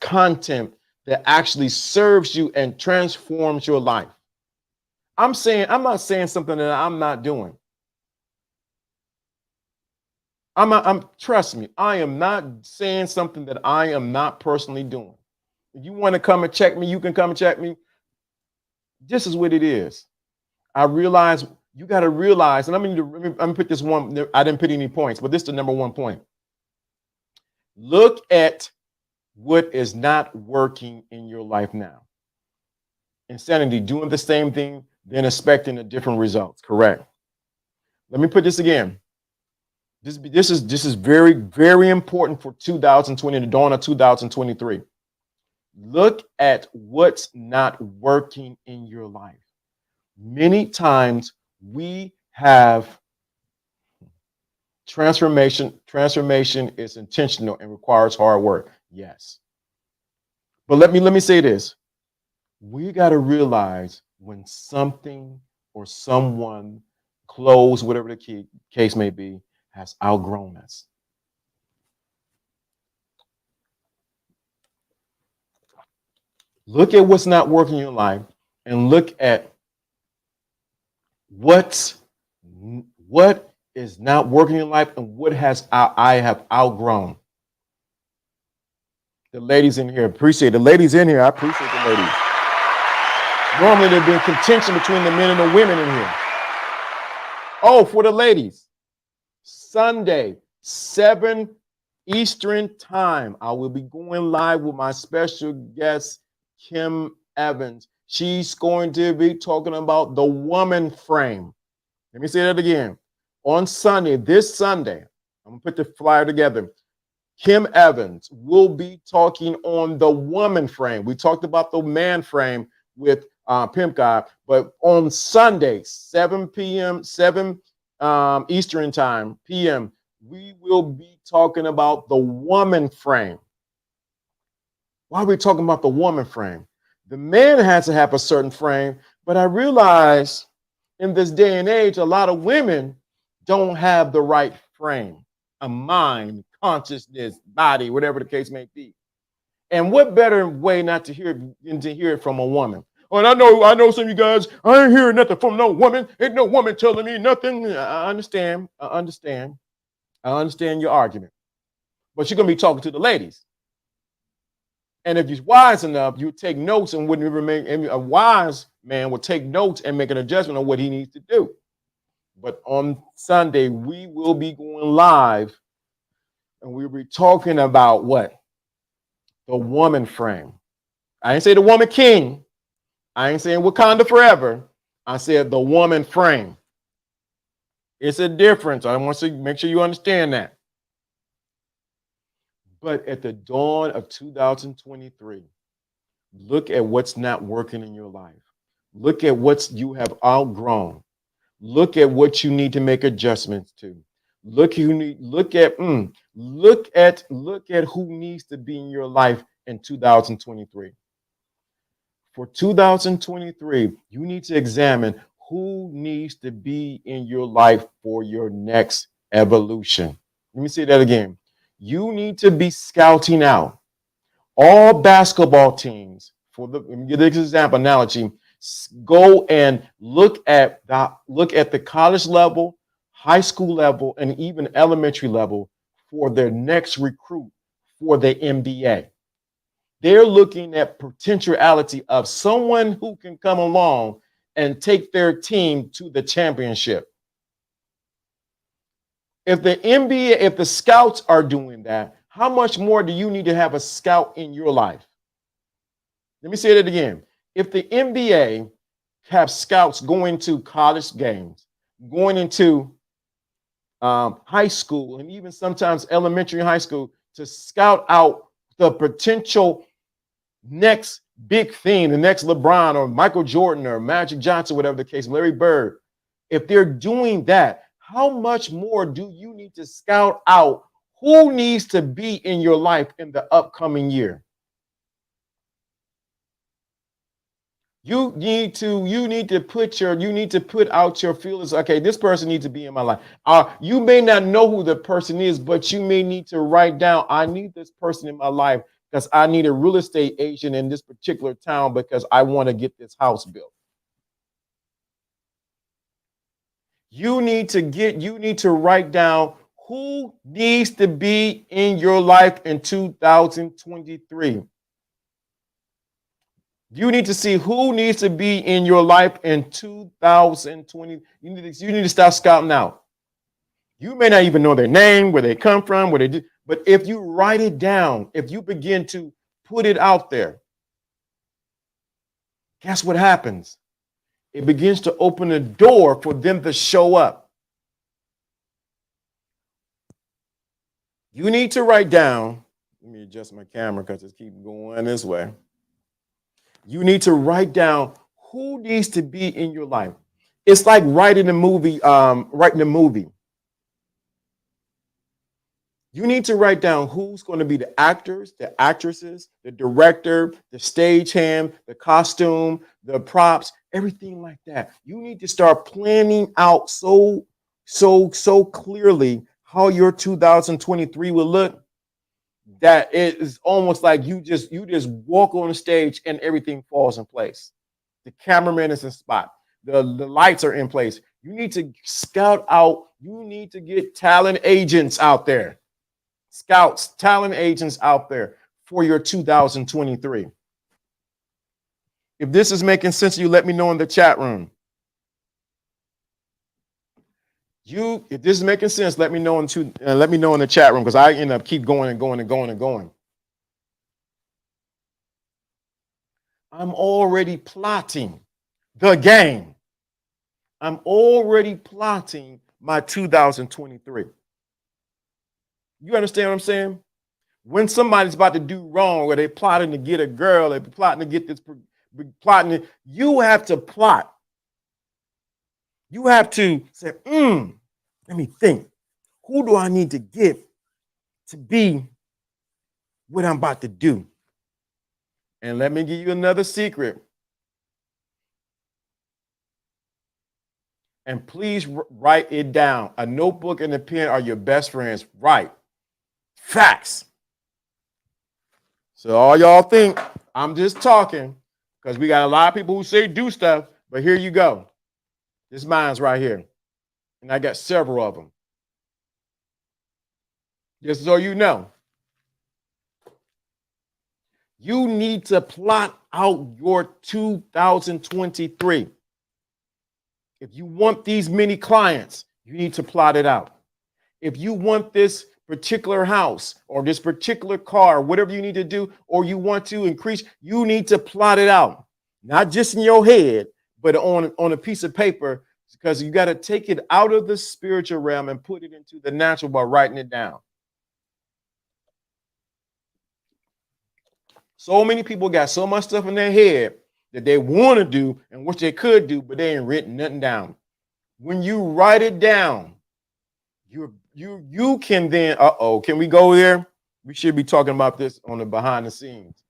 content that actually serves you and transforms your life. I'm not saying something that I'm not doing. Trust me, I am not saying something that I am not personally doing. If you want to come and check me, you can come and check me. This is what it is. I realize You got to realize, and I'm gonna put this one. I didn't put any points, but this is the number one point. Look at what is not working in your life now. Insanity, doing the same thing, then expecting a different results. Correct. Let me put this again. This is very, very important for 2020, the dawn of 2023. Look at what's not working in your life. Many times we have transformation. Transformation is intentional and requires hard work. Yes. But let me say this. We got to realize when something or someone, close, whatever the case may be, has outgrown us. Look at what's not working in your life and look at what is not working in life and what I have outgrown. The ladies in here, appreciate the ladies in here. I appreciate the ladies. Normally there's been contention between the men and the women in here. Oh, for the ladies, Sunday, 7 Eastern time, I will be going live with my special guest, Kim Evans. She's going to be talking about the woman frame. Let me say that again. On Sunday, this Sunday, I'm going to put the flyer together. Kim Evans will be talking on the woman frame. We talked about the man frame with Pimp God, but on Sunday, 7 p.m., 7 Eastern time, p.m., we will be talking about the woman frame. Why are we talking about the woman frame? The man has to have a certain frame, but I realize in this day and age, a lot of women don't have the right frame, a mind, consciousness, body, whatever the case may be. And what better way not to hear it than to hear it from a woman? Oh, and I know some of you guys, I ain't hearing nothing from no woman. Ain't no woman telling me nothing. I understand your argument. But you're going to be talking to the ladies. And if you're wise enough, you take notes and wouldn't remain. A wise man will take notes and make an adjustment on what he needs to do. But on Sunday, we will be going live and we'll be talking about what? The woman frame. I ain't say the woman king. I ain't saying Wakanda forever. I said the woman frame. It's a difference. I want to make sure you understand that. But at the dawn of 2023, look at what's not working in your life. Look at what you have outgrown. Look at what you need to make adjustments to. Look at who needs to be in your life in 2023. For 2023, you need to examine who needs to be in your life for your next evolution. Let me say that again. You need to be scouting out all basketball teams. Let me give this example analogy. Go and look at the college level, high school level, and even elementary level for their next recruit for the NBA. They're looking at potentiality of someone who can come along and take their team to the championship. If the NBA, if the scouts are doing that, how much more do you need to have a scout in your life? Let me say that again. If the NBA have scouts going to college games, going into high school, and even sometimes elementary and high school to scout out the potential next big thing, the next LeBron or Michael Jordan or Magic Johnson, whatever the case, Larry Bird, if they're doing that, how much more do you need to scout out who needs to be in your life in the upcoming year? You need to put out your feelers. Okay, this person needs to be in my life. You may not know who the person is, but you may need to write down, I need this person in my life because I need a real estate agent in this particular town because I want to get this house built. You need to write down who needs to be in your life in 2023. You need to see who needs to be in your life in 2020. You need to start scouting out. You may not even know their name, where they come from, what they do, but if you write it down, if you begin to put it out there, guess what happens? It begins to open the door for them to show up. You need to write down, let me adjust my camera because it's keep going this way. You need to write down who needs to be in your life. It's like writing a movie, You need to write down who's going to be the actors, the actresses, the director, the stagehand, the costume, the props, everything like that. You need to start planning out so clearly how your 2023 will look that it is almost like you just walk on the stage and everything falls in place. The cameraman is in spot. The lights are in place. You need to scout out. You need to get talent agents out there. Scouts, talent agents out there for your 2023. If this is making sense to you, let me know in the chat room. If this is making sense, let me know in the chat room because I end up keep going and going and going and going. I'm already plotting the game. I'm already plotting my 2023. You understand what I'm saying? When somebody's about to do wrong, or they're plotting to get a girl, they're plotting to get this, you have to plot. You have to say, let me think. Who do I need to get to be what I'm about to do? And let me give you another secret. And please write it down. A notebook and a pen are your best friends. Write facts. So all y'all think I'm just talking because we got a lot of people who say do stuff, but here you go. This mine's right here. And I got several of them. Just so you know. You need to plot out your 2023. If you want these many clients, you need to plot it out. If you want this particular house or this particular car, whatever you need to do, or you want to increase, you need to plot it out. Not just in your head, but on a piece of paper, because you got to take it out of the spiritual realm and put it into the natural by writing it down. So many people got so much stuff in their head that they want to do and wish they could do, but they ain't written nothing down. When you write it down, you can then, can we go there? We should be talking about this on the behind the scenes.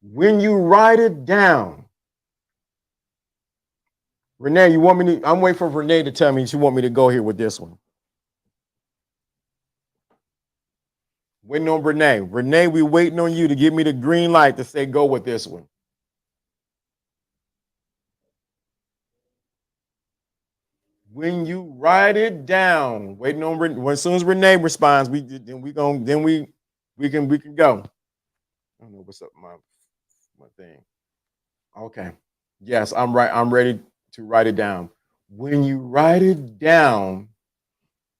When you write it down, Renee, you want me to, I'm waiting for Renee to tell me she want me to go here with this one. Waiting on Renee. Renee, we waiting on you to give me the green light to say go with this one. When you write it down, waiting on Renee. As soon as Renee responds, we can go. I don't know what's up my thing. Okay. Yes, I'm right. I'm ready to write it down. When you write it down,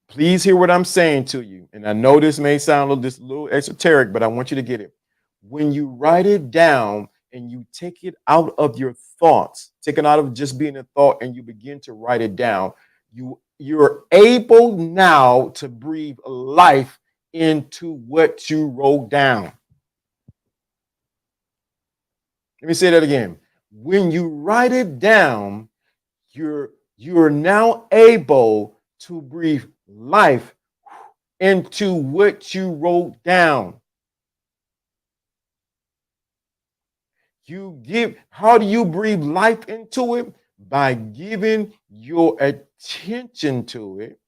please hear what I'm saying to you. And I know this may sound a little esoteric, but I want you to get it. When you write it down and you take it out of your thoughts, take it out of just being a thought, and you begin to write it down, you're able now to breathe life into what you wrote down. Let me say that again. When you write it down, you're now able to breathe life into what you wrote down. How do you breathe life into it? By giving your attention to it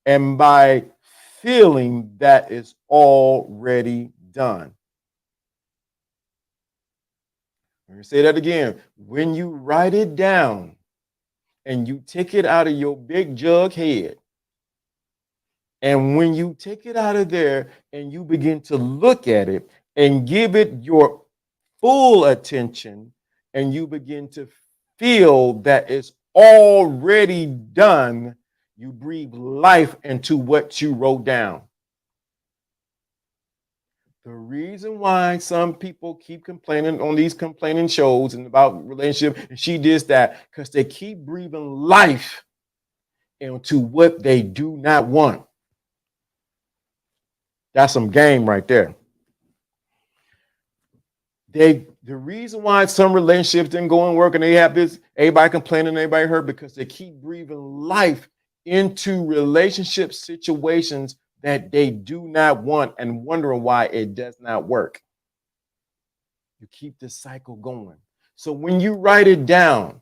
and by feeling that it's already done. Let me say that again. When you write it down and you take it out of your big jug head, and when you take it out of there and you begin to look at it and give it your full attention and you begin to feel that it's already done, you breathe life into what you wrote down. The reason why some people keep complaining on these complaining shows and about relationship, and she did that, because they keep breathing life into what they do not want. That's some game right there. The reason why some relationships didn't go and work and they have this, everybody complaining, everybody hurt, because they keep breathing life into relationship situations that they do not want and wondering why it does not work. You keep the cycle going. So when you write it down,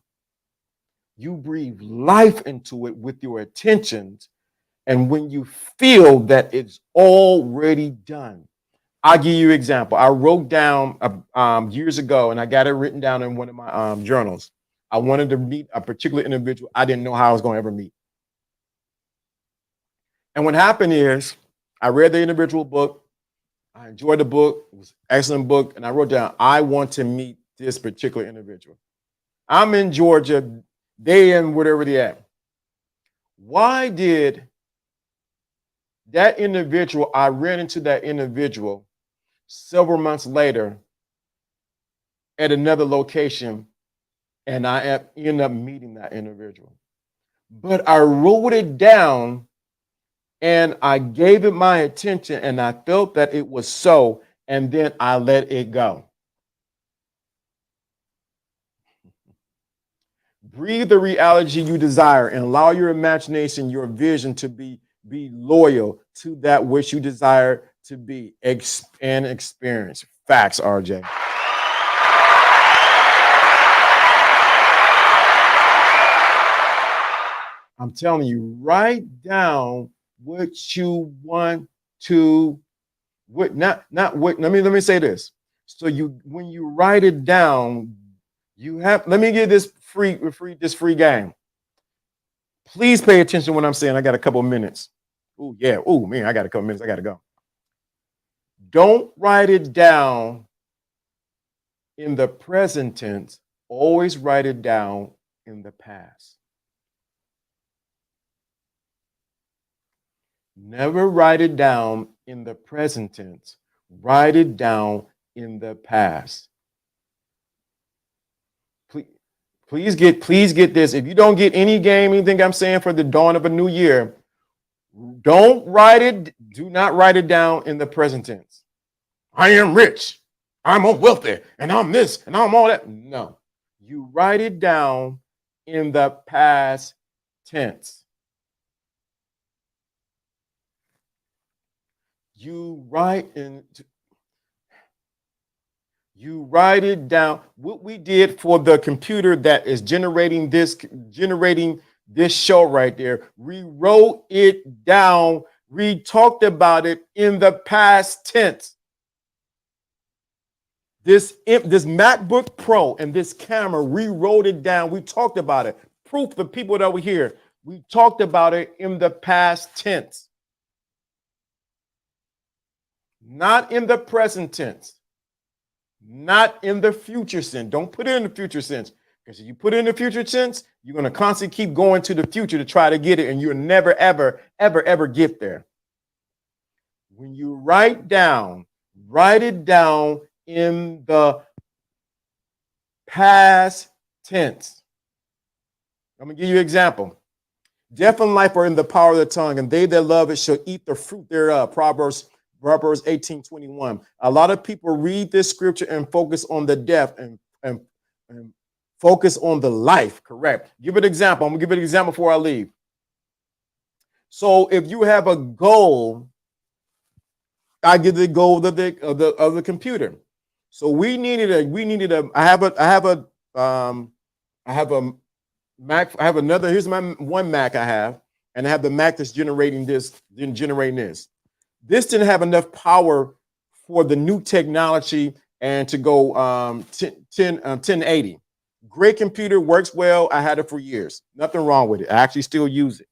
you breathe life into it with your attentions. And when you feel that it's already done, I'll give you an example. I wrote down years ago, and I got it written down in one of my journals. I wanted to meet a particular individual I didn't know how I was going to ever meet. And what happened is I read the individual book. I enjoyed the book. It was an excellent book. And I wrote down, I want to meet this particular individual. I'm in Georgia. They in whatever they at. Why did that individual, I ran into that individual several months later at another location, and I ended up meeting that individual. But I wrote it down and I gave it my attention and I felt that it was so, and then I let it go. Breathe the reality you desire and allow your imagination, your vision to be loyal to that which you desire to be and experience. Facts, RJ. I'm telling you, write down what you want to, not what, let me say this. So when you write it down, you have, let me give this free game. Please pay attention to what I'm saying. I got a couple of minutes. Oh, yeah. Oh, man, I got a couple minutes. I got to go. Don't write it down in the present tense. Always write it down in the past. Never write it down in the present tense. Write it down in the past. Please get this. If you don't get any game, anything I'm saying for the dawn of a new year, do not write it down in the present tense. I am rich, I'm wealthy, and I'm this, and I'm all that. No, you write it down in the past tense. You write it down. What we did for the computer that is generating this show right there, we wrote it down. We talked about it in the past tense. This MacBook Pro and this camera, we wrote it down. We talked about it. Proof, the people that were here, we talked about it in the past tense. Not in the present tense. Not in the future sense. Don't put it in the future sense. Because if you put it in the future tense, you're going to constantly keep going to the future to try to get it, and you'll never, ever, ever, ever get there. When you write it down in the past tense. I'm going to give you an example. Death and life are in the power of the tongue, and they that love it shall eat the fruit thereof. Proverbs 18:21. A lot of people read this scripture and focus on the death and focus on the life. Correct. Give an example. I'm gonna give an example before I leave. So if you have a goal, I give the goal of the computer. So I have a Mac. I have another. Here's my one Mac I have, and I have the Mac that's generating this. This didn't have enough power for the new technology and to go 1080. Great computer, works well. I had it for years. Nothing wrong with it. I actually still use it.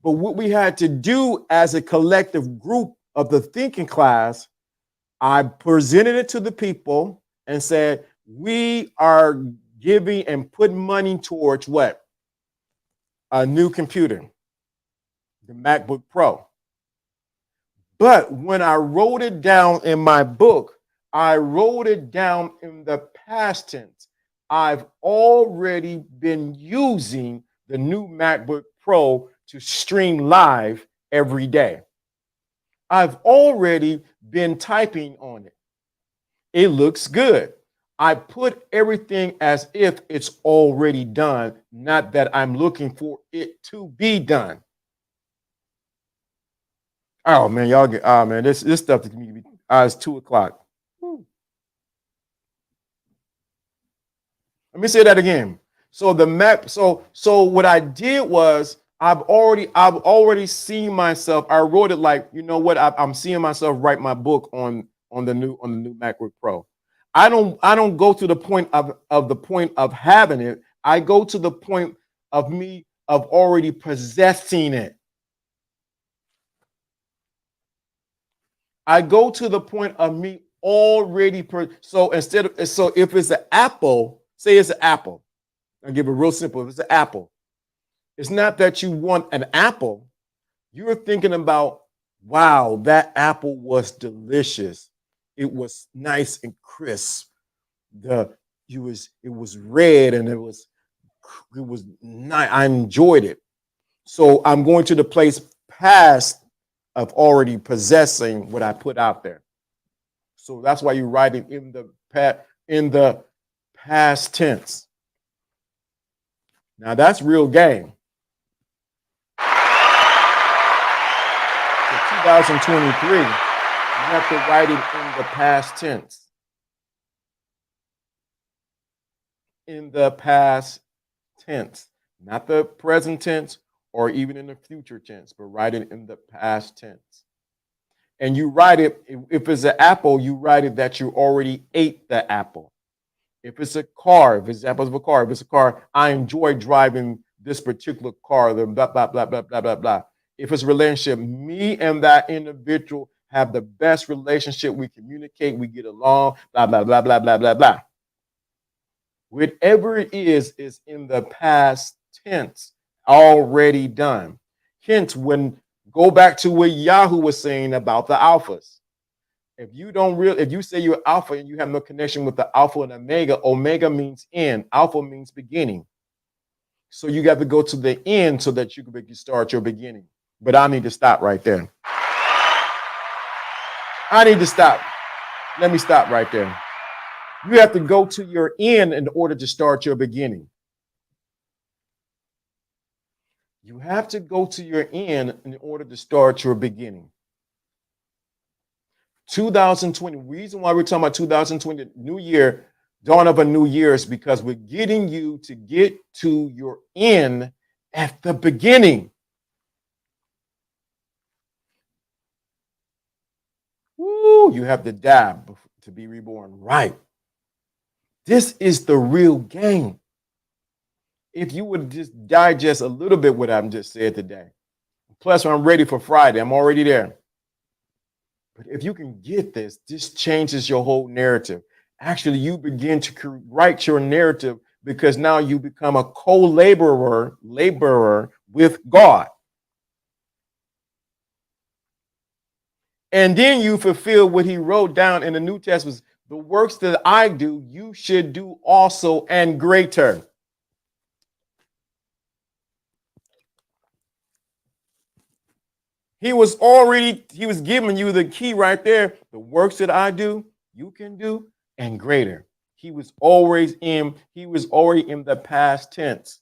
But what we had to do as a collective group of the thinking class, I presented it to the people and said, we are giving and putting money towards what? A new computer, the MacBook Pro. But when I wrote it down in my book, I wrote it down in the past tense. I've already been using the new MacBook Pro to stream live every day. I've already been typing on it. It looks good. I put everything as if it's already done, not that I'm looking for it to be done. Oh man, y'all get man, this stuff to me it's 2:00. Let me say that again. So the map, so what I did was I've already seen myself. I wrote it like, you know what? I'm seeing myself write my book on the new MacBook Pro. I don't go to the point of having it. I go to the point of already possessing it. I go to the point of me already so if it's an apple, say it's an apple. I'll give it real simple. If it's an apple, it's not that you want an apple. You're thinking about, wow, that apple was delicious. It was nice and crisp. It was red and it was nice. I enjoyed it. So I'm going to the place past of already possessing what I put out there. So that's why you write it in the past tense. Now that's real game. For 2023, you have to write it in the past tense. In the past tense, not the present tense or even in the future tense, but write it in the past tense. And you write it, if it's an apple, you write it that you already ate the apple. If it's a car, if it's apples of a car, if it's a car, I enjoy driving this particular car, the blah, blah, blah, blah, blah, blah, blah. If it's a relationship, me and that individual have the best relationship. We communicate, we get along, blah, blah, blah, blah, blah, blah, blah. Whatever it is in the past tense, already done. Hence, go back to what Yahoo was saying about the alphas. If you say you're alpha and you have no connection with the alpha and omega means end, alpha means beginning. So you got to go to the end so that you can start your beginning. But I need to stop right there. I need to stop. Let me stop right there. You have to go to your end in order to start your beginning. You have to go to your end in order to start your beginning. 2020, reason why we're talking about 2020, new year, dawn of a new year, is because we're getting you to get to your end at the beginning. Woo, you have to die to be reborn, right? This is the real game. If you would just digest a little bit what I've just said today. Plus, I'm ready for Friday. I'm already there. But if you can get this changes your whole narrative. Actually, you begin to write your narrative because now you become a co-laborer with God. And then you fulfill what he wrote down in the New Testament. The works that I do, you should do also and greater. He was giving you the key right there. The works that I do, you can do and greater. He was already in the past tense.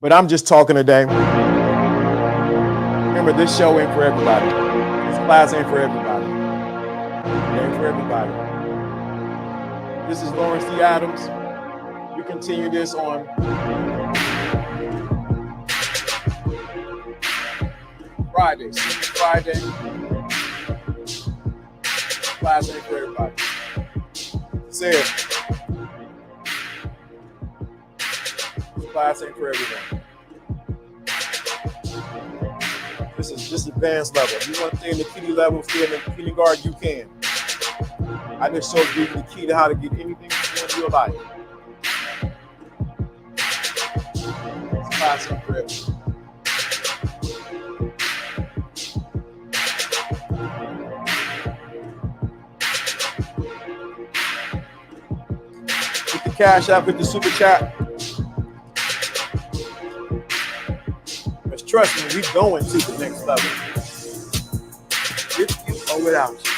But I'm just talking today. Remember, this show ain't for everybody. This class ain't for everybody. It ain't for everybody. This is Lawrence D. Adams. We continue this on Friday. Class ain't for everybody. Say it. Class ain't for everybody. This is advanced level. If you want to stay in the kiddie level, stay in the kindergarten, you can. I just showed you the key to how to get anything you want in your life. Let's buy some crib. Hit the Cash App, hit the super chat. Because trust me, we going to the next level. With you or without you.